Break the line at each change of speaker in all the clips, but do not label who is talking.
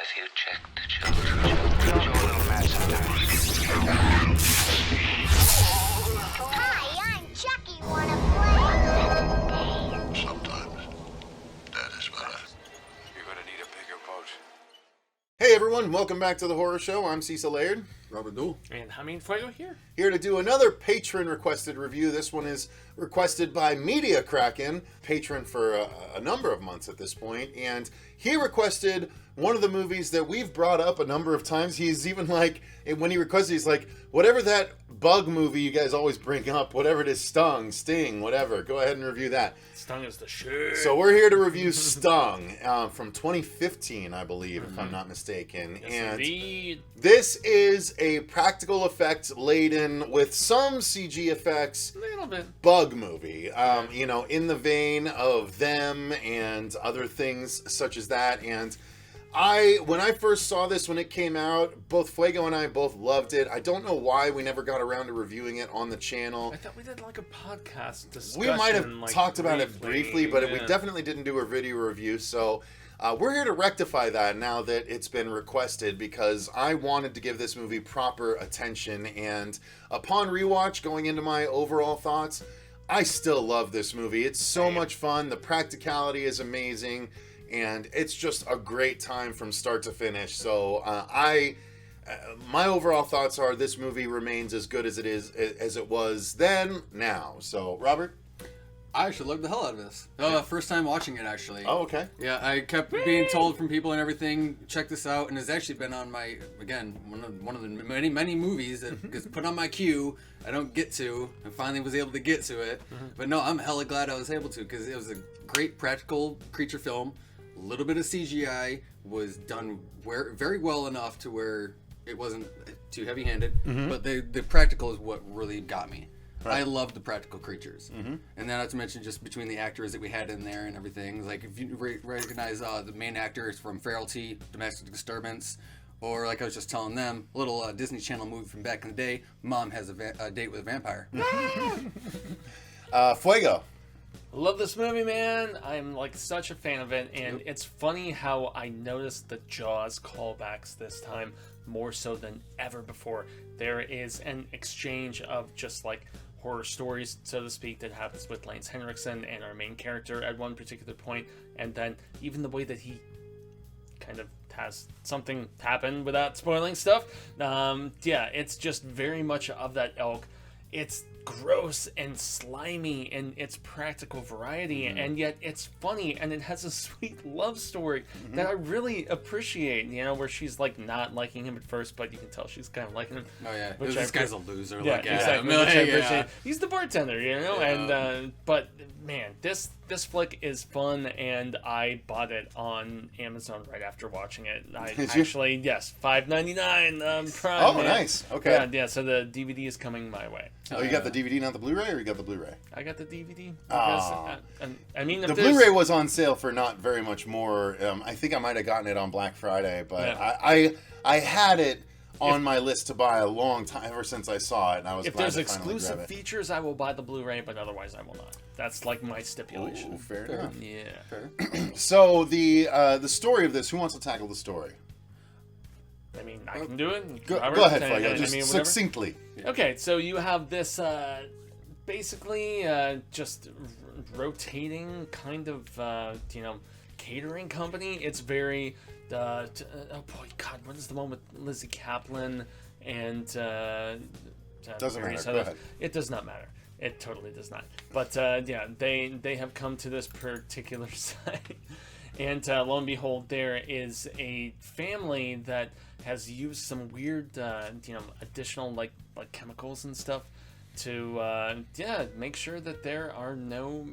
Have you checked the children? You're a little mad sometimes.
Hi, I'm Chucky. Wanna play?
Sometimes. That is better.
You're gonna need a bigger boat.
Hey everyone, welcome back to the Horror Show. I'm Cecil, Laird.
Robert Duell.
And Jaime Fuego here.
Here to do another patron-requested review. This one is requested by Media Kraken, patron for a number of months at this point, and he requested one of the movies that we've brought up a number of times. He's even like, when he requested, he's like, whatever that bug movie you guys always bring up, whatever it is, Sting, whatever, go ahead and review that.
Stung is the shit.
So we're here to review Stung from 2015, I believe, if I'm not mistaken.
Yes,
and
indeed.
this is a practical effects laden with some CG effects
A little bit.
bug movie. You know, in the vein of Them and other things such as that. And when I first saw this when it came out, both Fuego and I both loved it. I don't know why we never got around to reviewing it on the channel.
I thought we did like a podcast discussion.
We might have
like,
talked about it briefly, but we
yeah.
definitely didn't do a video review. So we're here to rectify that now that it's been requested, because I wanted to give this movie proper attention. And upon rewatch, going into my overall thoughts, I still love this movie. It's so much fun. The practicality is amazing. And it's just a great time from start to finish. So my overall thoughts are this movie remains as good as it was then, now. So, Robert?
I actually loved the hell out of this. First time watching it, actually.
Oh, okay.
Yeah, I kept being told from people and everything, check this out, and it's actually been on my, again, one of the many movies that gets put on my queue. I don't get to, and finally was able to get to it. But no, I'm hella glad I was able to, because it was a great practical creature film. A little bit of CGI was done very well enough to where it wasn't too heavy-handed, but the practical is what really got me. Right. I love the practical creatures. And then not to mention just between the actors that we had in there and everything. Like if you recognize the main actors from Feralty, Domestic Disturbance, or like I was just telling them, a little Disney Channel movie from back in the day, Mom has a date with a vampire.
Fuego.
Love this movie, man. I'm like such a fan of it, and it's funny how I noticed the Jaws callbacks this time more so than ever before. There is an exchange of just like horror stories, so to speak, that happens with Lance Henriksen and our main character at one particular point, and then even the way that he kind of has something happen without spoiling stuff. Yeah, it's just very much of that ilk. It's gross and slimy in its practical variety, and yet it's funny, and it has a sweet love story that I really appreciate, you know, where she's like not liking him at first, but you can tell she's kind of liking him.
Oh yeah,
Which
this guy's a loser.
Yeah,
like,
exactly. Which I appreciate. He's the bartender, you know,
Yeah.
and but man, this flick is fun, and I bought it on Amazon right after watching it. Actually, yes, $5.99 Prime.
Oh,
man.
nice. Okay.
Yeah, so the DVD is coming my way.
Oh, you got the DVD, not the Blu-ray, or you got the Blu-ray?
I got the DVD. Because, I mean, if
The
there's-
Blu-ray was on sale for not very much more. I think I might have gotten it on Black Friday, but
Yeah.
I had it on my list to buy a long time, ever since I saw it, and I was
If
glad
there's
to finally
exclusive
grab it.
features, I will buy the Blu-ray, but otherwise I will not. That's like my stipulation.
Ooh, fair enough.
Yeah.
So the story of this, who wants to tackle the story?
I mean, I can do it.
Go
Robert,
ahead,
I
Fuego,
mean,
just
whatever.
succinctly.
Okay, so you have this basically just rotating kind of catering company. It's very oh boy, God, what is the one with Lizzie Kaplan and
Doesn't
various
matter. Go
others?
ahead.
It does not matter. It totally does not. But yeah, they have come to this particular site. And lo and behold, there is a family that has used some weird, additional like chemicals and stuff to, make sure that there are no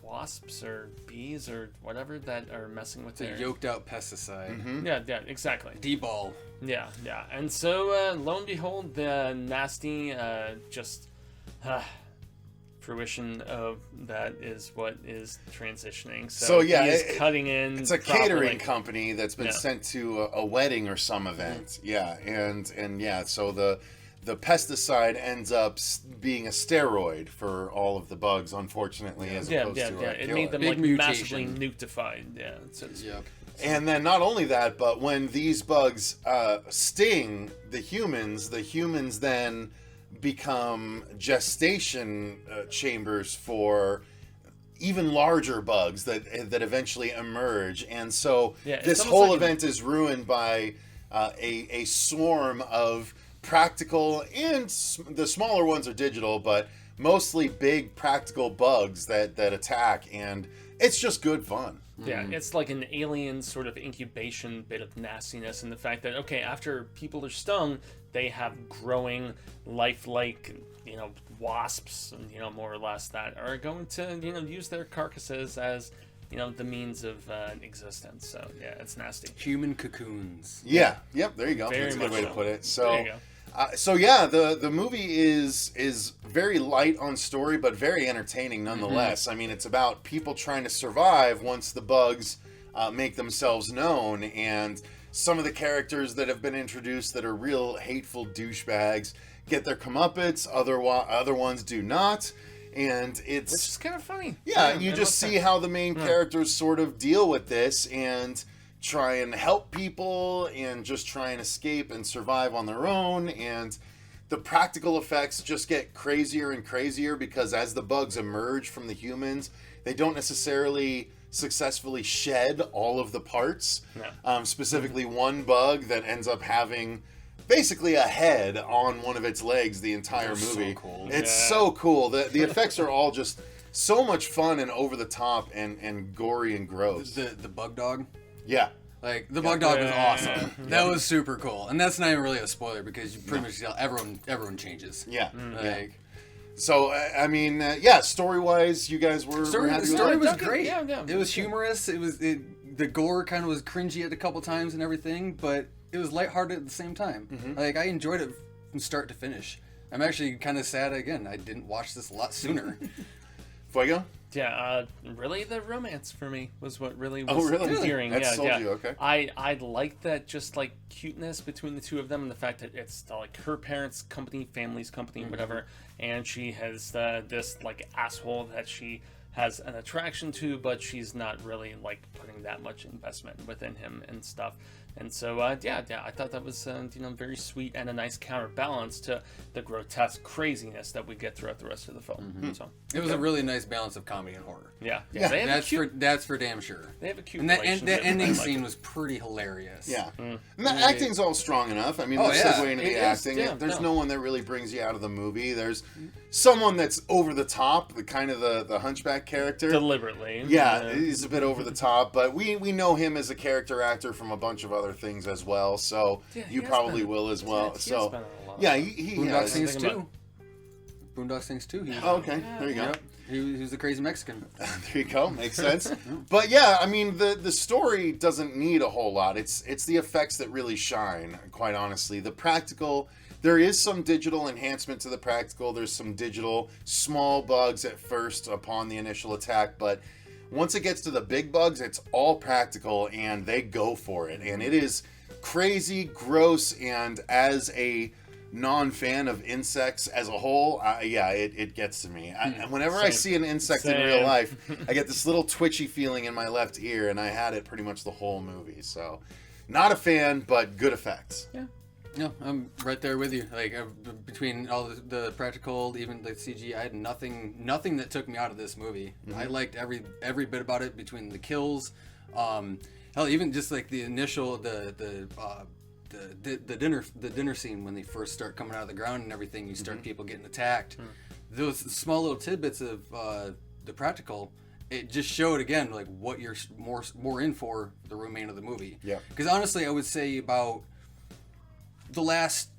wasps or bees or whatever that are messing with
It's a
their...
yoked out pesticide.
Yeah, exactly.
D-ball.
Yeah. And so, lo and behold, the nasty, fruition of that is what is transitioning. So
yeah,
he's cutting in.
It's a
properly.
catering company that's been sent to a wedding or some event. Yeah, and yeah, so the pesticide ends up being a steroid for all of the bugs, unfortunately, as opposed to a
It
killer.
made them
Big
like
mutation.
massively nuctified. Yeah.
Yep.
And then not only that, but when these bugs sting the humans then become gestation chambers for even larger bugs that eventually emerge. And so this whole event is ruined by a swarm of practical, and the smaller ones are digital, but mostly big practical bugs that attack, and it's just good fun.
Yeah, it's like an alien sort of incubation bit of nastiness, and the fact that, okay, after people are stung, they have growing, lifelike, wasps, more or less, that are going to, use their carcasses as, the means of existence. So, yeah, it's nasty.
Human cocoons.
Yeah, yep, there you go.
Very
That's a good
much
way to
so.
put it.
There you go.
So yeah, the movie is very light on story, but very entertaining nonetheless. I mean, it's about people trying to survive once the bugs make themselves known, and some of the characters that have been introduced that are real hateful douchebags get their comeuppance. Other ones do not, and it's
Which is kind of funny.
Yeah, you just see how the main characters sort of deal with this and try and help people and just try and escape and survive on their own. And the practical effects just get crazier and crazier because as the bugs emerge from the humans, they don't necessarily successfully shed all of the parts.
No.
Specifically one bug that ends up having basically a head on one of its legs the entire movie.
So cool.
It's so cool. The effects are all just so much fun and over the top and gory and gross.
The bug dog.
Yeah.
Like, the bug dog was
Yeah.
awesome. That was super cool. And that's not even really a spoiler because you pretty much tell everyone changes.
Yeah.
Like,
So, I mean, yeah, story-wise, you guys were
story,
happy
the
with
story
it?
was great.
Yeah.
It was humorous. The gore kind of was cringy at a couple times and everything, but it was lighthearted at the same time. Like, I enjoyed it from start to finish. I'm actually kind of sad, again, I didn't watch this a lot sooner.
Fuego?
Yeah, really the romance for me was what really was
Oh, really?
endearing.
That
yeah,
sold
yeah.
you, okay.
I like that just like cuteness between the two of them and the fact that it's like her parents' company, family's company, whatever, and she has this like asshole that she has an attraction to, but she's not really like putting that much investment within him and stuff. And so, I thought that was, very sweet and a nice counterbalance to the grotesque craziness that we get throughout the rest of the film. So,
It was a really nice balance of comedy and horror.
yeah.
Yeah.
They have
That's for damn sure.
They have a cute
And that
relationship.
ending
I like
scene
it.
was pretty hilarious.
Yeah. And the acting's all strong enough. I mean,
Oh,
let's
yeah.
segue into
It
the
is,
acting.
yeah,
There's
no.
no one that really brings you out of the movie. There's someone that's over the top, the kind of the hunchback character.
Deliberately.
Yeah, he's a bit over the top, but we know him as a character actor from a bunch of other things as well, so
Yeah, he
you
has
probably
been-
will as well.
he has
So,
been in a lot.
yeah, he
Boondock
has.
Saints
Thinking
2. Boondock Saints 2.
Oh, okay, there you go.
Yep. He was the crazy Mexican.
There you go. Makes sense. But yeah, I mean, the story doesn't need a whole lot. It's the effects that really shine, quite honestly. The practical, there is some digital enhancement to the practical. There's some digital small bugs at first upon the initial attack, but once it gets to the big bugs, it's all practical and they go for it. And it is crazy, gross, and as a non-fan of insects as a whole, it gets to me. Whenever I
Same.
see an insect in
Same.
real life, I get this little twitchy feeling in my left ear, and I had it pretty much the whole movie. So, not a fan, but good effects.
Yeah.
No, I'm right there with you. Like between all the practical, even the CG, I had nothing that took me out of this movie. I liked every bit about it. Between the kills, hell, even just like the initial the dinner scene when they first start coming out of the ground and everything. You start people getting attacked. Those small little tidbits of the practical. It just showed again like what you're more in for the remainder of the movie.
Yeah.
Because honestly, I would say about the last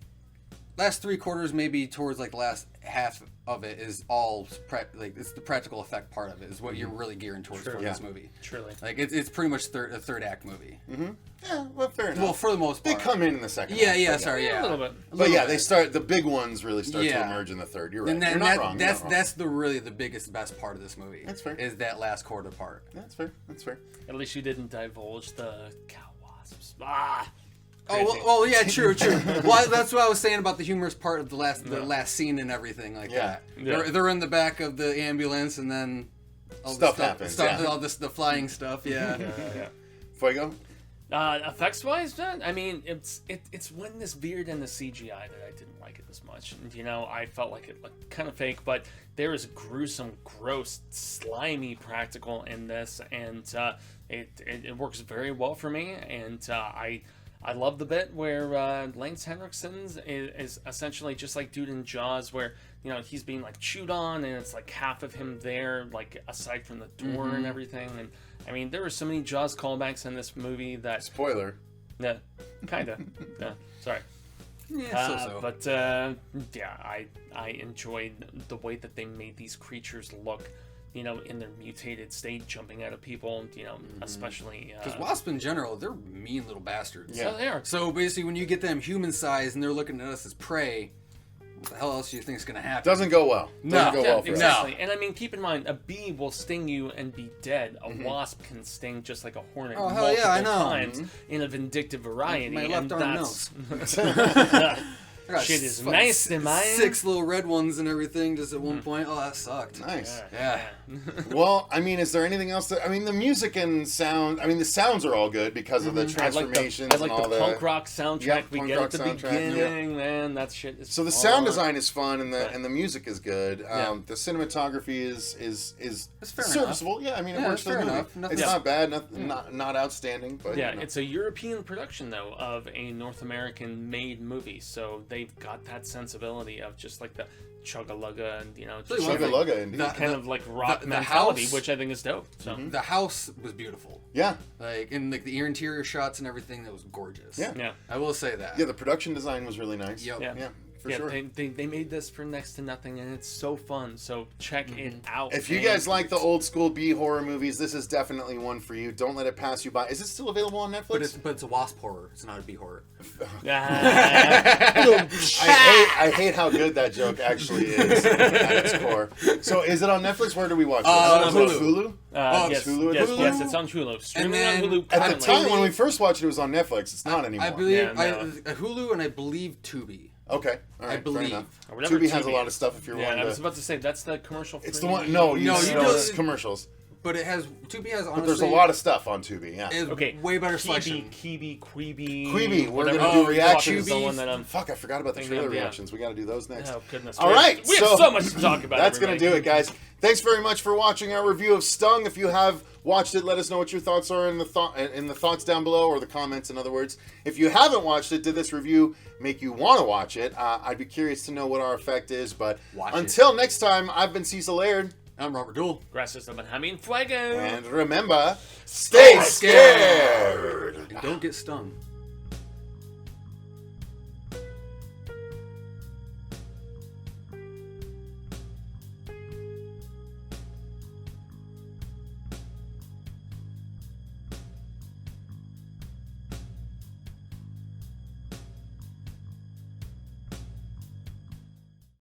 3/4, maybe towards like the last half of it is all it's the practical effect part of it is what you're really gearing towards for this movie.
Truly.
Like it's pretty much a third act movie.
Yeah, well, fair enough.
Well, for the most
they
part.
come in the second.
Yeah,
half,
yeah.
but
Sorry, yeah.
A little bit.
But yeah, they start. The big ones really start to
Yeah.
emerge in the third. You're right.
And
You're not wrong. You're not wrong.
that's really the best part of this movie.
That's fair.
Is that last quarter part.
That's fair. That's fair.
At least you didn't divulge the cow wasps. Ah.
Oh, well, yeah, true. Well, that's what I was saying about the humorous part of the last scene and everything like
Yeah.
that.
Yeah.
They're in the back of the ambulance and then all
Stuff
the
happens,
Stuff,
yeah.
all this the flying stuff. Yeah.
Yeah.
Fuego.
Effects wise, I mean, it's when this veered into CGI that I didn't like it as much. And, you know, I felt like it looked kind of fake, but there is gruesome, gross, slimy practical in this, and it works very well for me. And I love the bit where Lance Henriksen is essentially just like dude in Jaws, where, you know, he's being like chewed on, and it's like half of him there, like aside from the door and everything. And I mean, there were so many Jaws callbacks in this movie that...
Spoiler.
Yeah, kind of. Yeah, sorry.
Yeah, so.
But yeah, I enjoyed the way that they made these creatures look, you know, in their mutated state, jumping out of people, you know, especially...
Because wasps in general, they're mean little bastards.
Yeah, they are.
So basically, when you get them human-sized and they're looking at us as prey, what the hell else do you think is going to happen?
Doesn't go well. Doesn't go well for us.
Exactly. And I mean, keep in mind, a bee will sting you and be dead. A wasp can sting just like a hornet multiple times in a vindictive variety.
My left arm knows.
Shit is nice to mine.
6 little red ones and everything just at one point. Oh, that sucked.
Nice.
Yeah.
Well, I mean, is there anything else that... I mean, the music and sound... I mean, the sounds are all good because of the transformations
I like
and all
the punk rock soundtrack we
punk
get
rock
at the
soundtrack,
beginning, man. That shit is
So the
fun.
sound design is fun and the music is good.
Yeah.
The cinematography is
It's fair
serviceable. Yeah, I mean, it
Yeah,
works
it's
for the
fair
movie.
enough. Nothing-
It's not bad, not outstanding, but
Yeah,
you know.
it's a European production, though, of a North American-made movie, so they've got that sensibility of just like the chugga-lugga and, you know, just
Chugga-lugga, indeed.
kind of like rock
the
mentality,
house-
which I think is dope. So
The house was beautiful.
Yeah.
Like, and like the interior shots and everything, that was gorgeous.
Yeah.
yeah.
I will say that.
Yeah, the production design was really nice.
Yep.
Yeah.
Yeah, for
Yeah,
sure.
they made this for next to nothing, and it's so fun. So check it out.
If you
man.
guys like the old school B horror movies, this is definitely one for you. Don't let it pass you by. Is it still available on Netflix?
But it's a wasp horror. It's not a bee horror.
I hate how good that joke actually is at its core. So is it on Netflix? Where do we watch it? Is it
Hulu.
Hulu?
yes,
Hulu?
yes,
Hulu?
yes, it's on Hulu. Streaming
then
on Hulu
At the
currently.
time when we first watched it, it was on Netflix. It's not anymore.
I believe
Yeah, no.
Hulu and I believe Tubi.
Okay, all right,
I believe.
fair enough.
Or whatever
Tubi has a
Tubi
lot of
is.
stuff if you're
Yeah,
wanting
I
to...
was about to say that's the commercial.
It's the one... No,
No, you do-
it's commercials.
But it has Tubi has honestly.
But there's a lot of stuff on Tubi, yeah.
Is
Okay,
way better selection.
Queeby,
We're
whatever
going to do
the
reactions.
fuck is the one that I'm...
Fuck, I forgot about the
Thinking
trailer
of, yeah.
reactions. We got to do those next.
Oh, goodness.
All right,
We have so much to talk about.
That's going to do it, guys. Thanks very much for watching our review of Stung. If you have watched it, let us know what your thoughts are in the thoughts down below, or the comments, in other words. If you haven't watched it, did this review make you want to watch it? I'd be curious to know what our effect is. But until next time, I've been Cecil Laird.
I'm Robert Duell.
Gracias a Jaime Fuego.
And remember, stay scared.
And don't get stung.